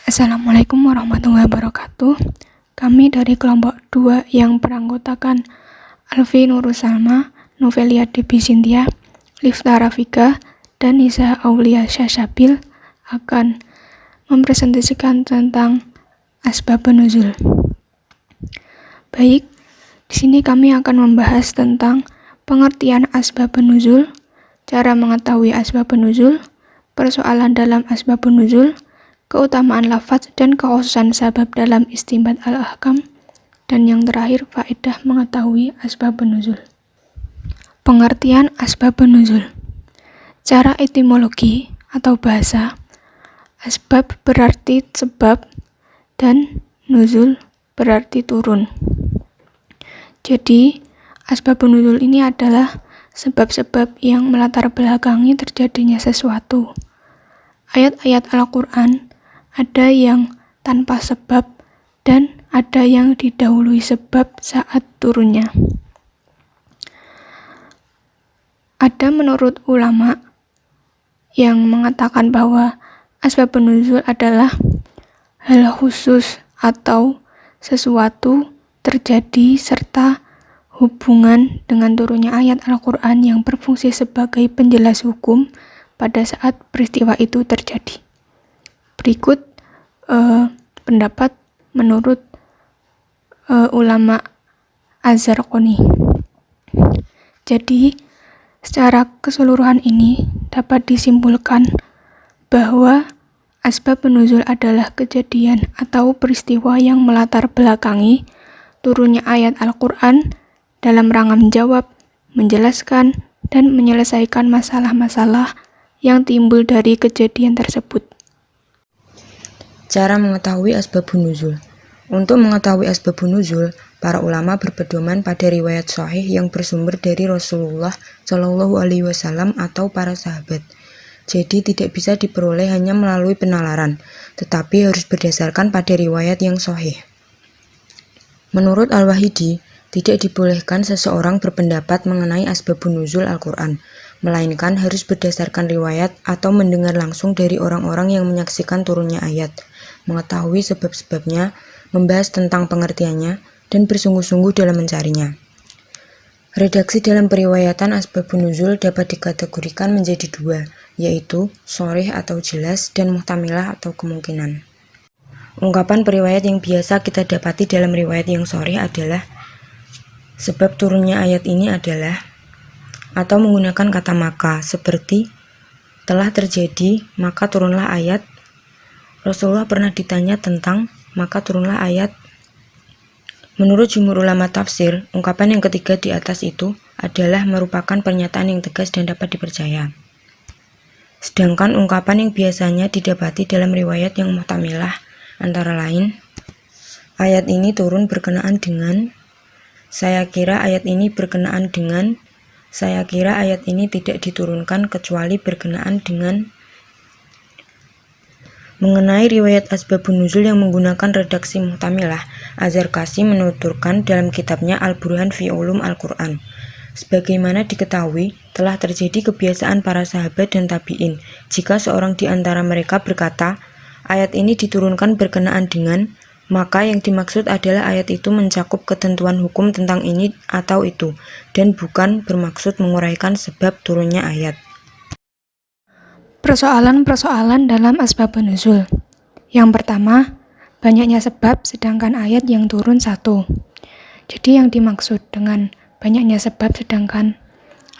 Assalamualaikum warahmatullahi wabarakatuh. Kami dari kelompok 2 yang beranggotakan Alfi Nurus Salma, Novelia Debi Sintia, Lifta Rafika, dan Nisa Aulia Syashabil akan mempresentasikan tentang asbabun nuzul. Baik, di sini kami akan membahas tentang pengertian asbabun nuzul, cara mengetahui asbabun nuzul, persoalan dalam asbabun nuzul, keutamaan lafaz dan kekhususan sabab dalam istinbat al-ahkam, dan yang terakhir faedah mengetahui asbabun nuzul. Pengertian asbabun nuzul. Cara etimologi atau bahasa, asbab berarti sebab dan nuzul berarti turun. Jadi, asbabun nuzul ini adalah sebab-sebab yang melatar belakangi terjadinya sesuatu. Ayat-ayat Al-Quran ada yang tanpa sebab dan ada yang didahului sebab saat turunnya. Ada menurut ulama yang mengatakan bahwa asbabun nuzul adalah hal khusus atau sesuatu terjadi serta hubungan dengan turunnya ayat Al-Quran yang berfungsi sebagai penjelas hukum pada saat peristiwa itu terjadi. Berikut pendapat menurut ulama Az-Zarqani. Jadi, secara keseluruhan ini dapat disimpulkan bahwa asbabun nuzul adalah kejadian atau peristiwa yang melatar belakangi turunnya ayat Al-Quran dalam rangka menjawab, menjelaskan, dan menyelesaikan masalah-masalah yang timbul dari kejadian tersebut. Cara mengetahui asbabun nuzul. Untuk mengetahui asbabun nuzul, para ulama berpedoman pada riwayat sahih yang bersumber dari Rasulullah Shallallahu Alaihi Wasallam atau para sahabat. Jadi tidak bisa diperoleh hanya melalui penalaran, tetapi harus berdasarkan pada riwayat yang sahih. Menurut Al-Wahidi, tidak dibolehkan seseorang berpendapat mengenai asbabun nuzul Al-Quran, melainkan harus berdasarkan riwayat atau mendengar langsung dari orang-orang yang menyaksikan turunnya ayat, mengetahui sebab-sebabnya, membahas tentang pengertiannya, dan bersungguh-sungguh dalam mencarinya. Redaksi dalam periwayatan asbabun nuzul dapat dikategorikan menjadi dua, yaitu sharih atau jelas dan muhtamilah atau kemungkinan. Ungkapan periwayat yang biasa kita dapati dalam riwayat yang sharih adalah sebab turunnya ayat ini adalah, atau menggunakan kata maka, seperti telah terjadi maka turunlah ayat. Rasulullah pernah ditanya tentang maka turunlah ayat. Menurut jumhur ulama tafsir, ungkapan yang ketiga di atas itu adalah merupakan pernyataan yang tegas dan dapat dipercaya. Sedangkan ungkapan yang biasanya didapati dalam riwayat yang muhtamilah antara lain, ayat ini turun berkenaan dengan, saya kira ayat ini berkenaan dengan, saya kira ayat ini tidak diturunkan kecuali berkenaan dengan. Mengenai riwayat asbabun nuzul yang menggunakan redaksi muhtamilah, Az-Zarqasi menuturkan dalam kitabnya Al-Burhan fi Ulum Al-Quran. Sebagaimana diketahui, telah terjadi kebiasaan para sahabat dan tabi'in. Jika seorang di antara mereka berkata, ayat ini diturunkan berkenaan dengan, maka yang dimaksud adalah ayat itu mencakup ketentuan hukum tentang ini atau itu, dan bukan bermaksud menguraikan sebab turunnya ayat. Persoalan-persoalan dalam asbabun nuzul. Yang pertama, banyaknya sebab sedangkan ayat yang turun satu. Jadi yang dimaksud dengan banyaknya sebab sedangkan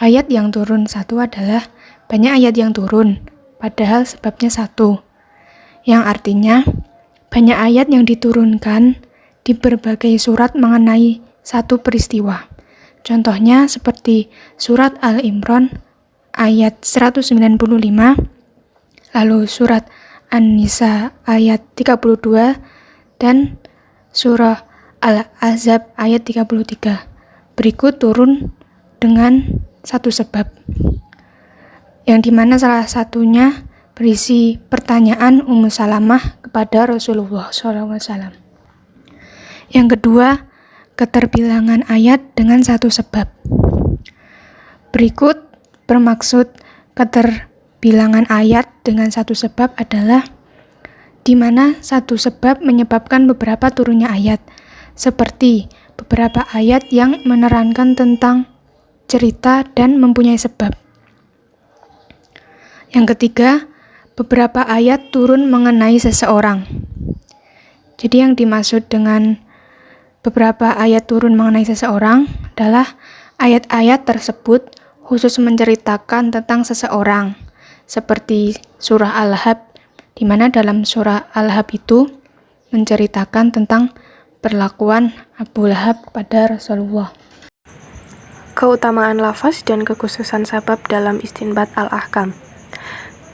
ayat yang turun satu adalah banyak ayat yang turun, padahal sebabnya satu. Yang artinya, banyak ayat yang diturunkan di berbagai surat mengenai satu peristiwa. Contohnya seperti surat Al-Imran ayat 195, lalu surat An-Nisa ayat 32, dan surah Al-Ahzab ayat 33. Berikut turun dengan satu sebab, yang dimana salah satunya berisi pertanyaan Ummu Salamah kepada Rasulullah SAW. Yang kedua, keterbilangan ayat dengan satu sebab. Berikut bermaksud keterbilangan ayat dengan satu sebab adalah di mana satu sebab menyebabkan beberapa turunnya ayat, seperti beberapa ayat yang menerangkan tentang cerita dan mempunyai sebab. Yang ketiga, beberapa ayat turun mengenai seseorang. Jadi yang dimaksud dengan beberapa ayat turun mengenai seseorang adalah ayat-ayat tersebut khusus menceritakan tentang seseorang, seperti surah Al-Lahab, di mana dalam surah Al-Lahab itu menceritakan tentang perlakuan Abu Lahab kepada Rasulullah. Keutamaan lafaz dan kekhususan sabab dalam istinbat al-ahkam.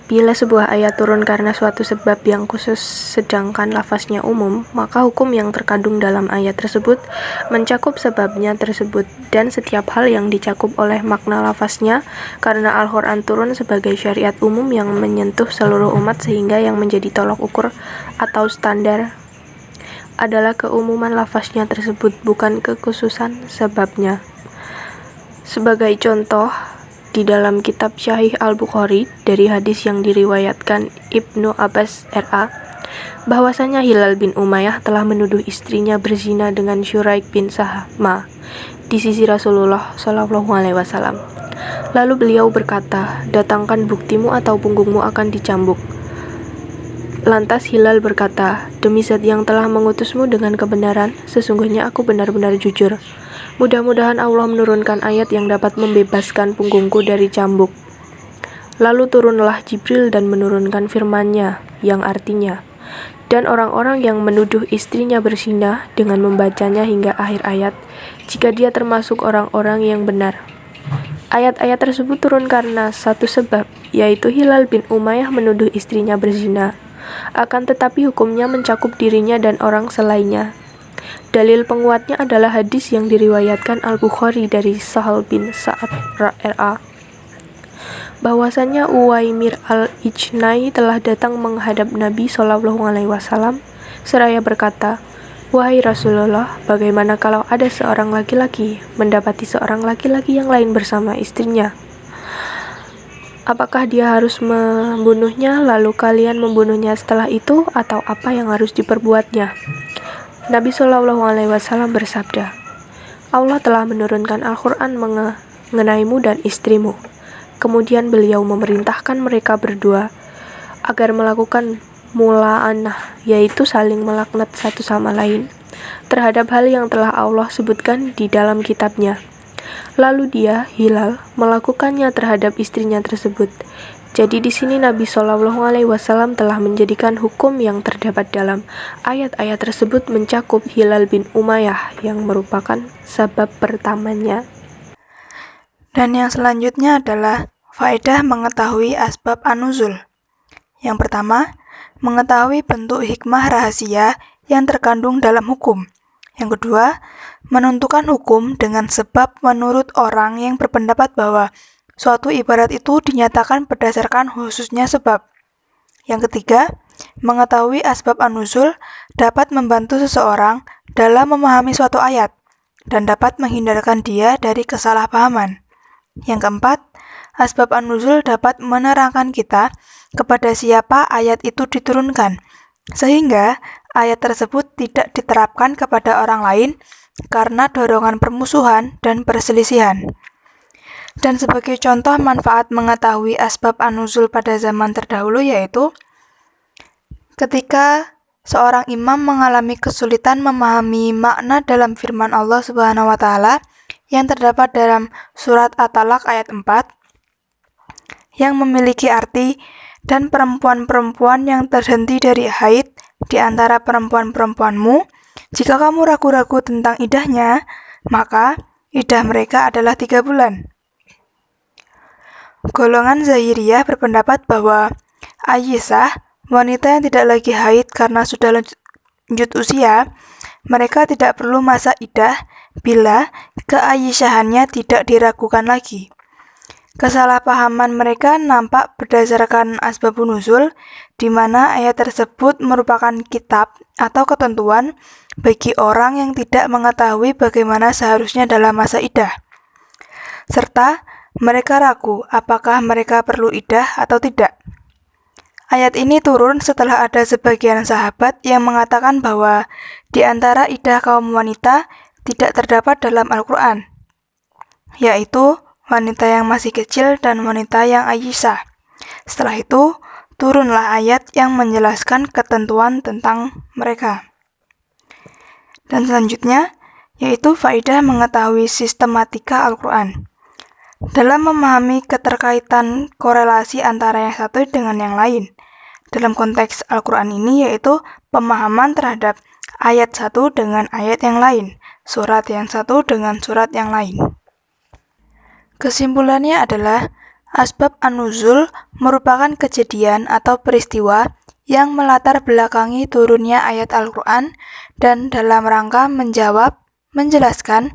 Bila sebuah ayat turun karena suatu sebab yang khusus sedangkan lafaznya umum, maka hukum yang terkandung dalam ayat tersebut mencakup sebabnya tersebut dan setiap hal yang dicakup oleh makna lafaznya, karena Al-Quran turun sebagai syariat umum yang menyentuh seluruh umat sehingga yang menjadi tolok ukur atau standar adalah keumuman lafaznya tersebut, bukan kekhususan sebabnya. Sebagai contoh, di dalam kitab Sahih Al-Bukhari dari hadis yang diriwayatkan Ibnu Abbas R.A. bahwasanya Hilal bin Umayyah telah menuduh istrinya berzina dengan Syuraik bin Sahma di sisi Rasulullah SAW. Lalu beliau berkata, "Datangkan buktimu atau punggungmu akan dicambuk." Lantas Hilal berkata, "Demi Zat yang telah mengutusmu dengan kebenaran, sesungguhnya aku benar-benar jujur. Mudah-mudahan Allah menurunkan ayat yang dapat membebaskan punggungku dari cambuk." Lalu turunlah Jibril dan menurunkan firman-Nya yang artinya, "Dan orang-orang yang menuduh istrinya berzina dengan membacanya hingga akhir ayat, jika dia termasuk orang-orang yang benar." Ayat-ayat tersebut turun karena satu sebab, yaitu Hilal bin Umayyah menuduh istrinya berzina. Akan tetapi hukumnya mencakup dirinya dan orang selainnya. Dalil penguatnya adalah hadis yang diriwayatkan Al-Bukhari dari Sahal bin Sa'ad R.A. bahwasanya Uwaimir al-Ijnai telah datang menghadap Nabi SAW seraya berkata, "Wahai Rasulullah, bagaimana kalau ada seorang laki-laki mendapati seorang laki-laki yang lain bersama istrinya? Apakah dia harus membunuhnya lalu kalian membunuhnya setelah itu, atau apa yang harus diperbuatnya?" Nabi SAW bersabda, "Allah telah menurunkan Al-Quran mengenaimu dan istrimu." Kemudian beliau memerintahkan mereka berdua agar melakukan mula'anah, yaitu saling melaknat satu sama lain, terhadap hal yang telah Allah sebutkan di dalam kitabnya. Lalu dia, Hilal, melakukannya terhadap istrinya tersebut. Jadi di sini Nabi SAW telah menjadikan hukum yang terdapat dalam ayat-ayat tersebut mencakup Hilal bin Umayyah yang merupakan sebab pertamanya. Dan yang selanjutnya adalah faedah mengetahui asbab an-nuzul. Yang pertama, mengetahui bentuk hikmah rahasia yang terkandung dalam hukum. Yang kedua, menentukan hukum dengan sebab menurut orang yang berpendapat bahwa suatu ibarat itu dinyatakan berdasarkan khususnya sebab. Yang ketiga, mengetahui asbab an-nuzul dapat membantu seseorang dalam memahami suatu ayat dan dapat menghindarkan dia dari kesalahpahaman. Yang keempat, asbab an-nuzul dapat menerangkan kita kepada siapa ayat itu diturunkan, sehingga ayat tersebut tidak diterapkan kepada orang lain karena dorongan permusuhan dan perselisihan. Dan sebagai contoh manfaat mengetahui asbab an-nuzul pada zaman terdahulu yaitu ketika seorang imam mengalami kesulitan memahami makna dalam firman Allah Subhanahu wa taala yang terdapat dalam surat At-Talaq ayat 4 yang memiliki arti, "Dan perempuan-perempuan yang terhenti dari haid di antara perempuan-perempuanmu, jika kamu ragu-ragu tentang idahnya, maka idah mereka adalah 3 bulan. Golongan Zahiriyah berpendapat bahwa Aisyah, wanita yang tidak lagi haid karena sudah lanjut usia, mereka tidak perlu masa idah bila keaisyahannya tidak diragukan lagi. Kesalahpahaman mereka nampak berdasarkan asbabun nuzul, di mana ayat tersebut merupakan kitab atau ketentuan bagi orang yang tidak mengetahui bagaimana seharusnya dalam masa idah. Serta mereka ragu apakah mereka perlu idah atau tidak. Ayat ini turun setelah ada sebagian sahabat yang mengatakan bahwa di antara idah kaum wanita tidak terdapat dalam Al-Quran, yaitu wanita yang masih kecil dan wanita yang Aisyah. Setelah itu, turunlah ayat yang menjelaskan ketentuan tentang mereka. Dan selanjutnya, yaitu faedah mengetahui sistematika Al-Quran. Dalam memahami keterkaitan korelasi antara yang satu dengan yang lain, dalam konteks Al-Quran ini yaitu pemahaman terhadap ayat satu dengan ayat yang lain, surat yang satu dengan surat yang lain. Kesimpulannya adalah, asbab an-nuzul merupakan kejadian atau peristiwa yang melatar belakangi turunnya ayat Al-Quran dan dalam rangka menjawab, menjelaskan,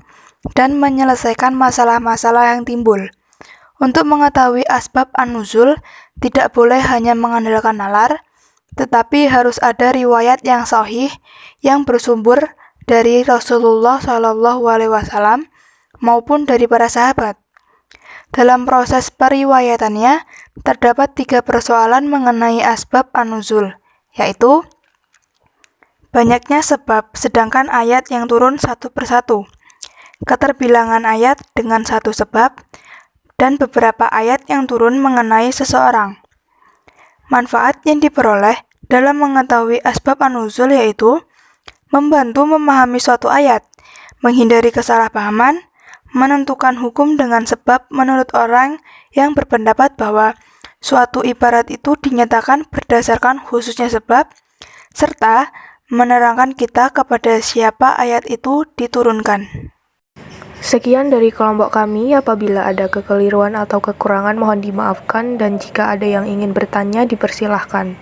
dan menyelesaikan masalah-masalah yang timbul. Untuk mengetahui asbab an-nuzul, tidak boleh hanya mengandalkan nalar, tetapi harus ada riwayat yang sahih yang bersumber dari Rasulullah SAW maupun dari para sahabat. Dalam proses periwayatannya, terdapat 3 persoalan mengenai asbab an-nuzul, yaitu banyaknya sebab sedangkan ayat yang turun satu persatu, keterbilangan ayat dengan satu sebab, dan beberapa ayat yang turun mengenai seseorang. Manfaat yang diperoleh dalam mengetahui asbab an-nuzul yaitu membantu memahami suatu ayat, menghindari kesalahpahaman, menentukan hukum dengan sebab menurut orang yang berpendapat bahwa suatu ibarat itu dinyatakan berdasarkan khususnya sebab, serta menerangkan kita kepada siapa ayat itu diturunkan. Sekian dari kelompok kami. Apabila ada kekeliruan atau kekurangan mohon dimaafkan, dan jika ada yang ingin bertanya dipersilahkan.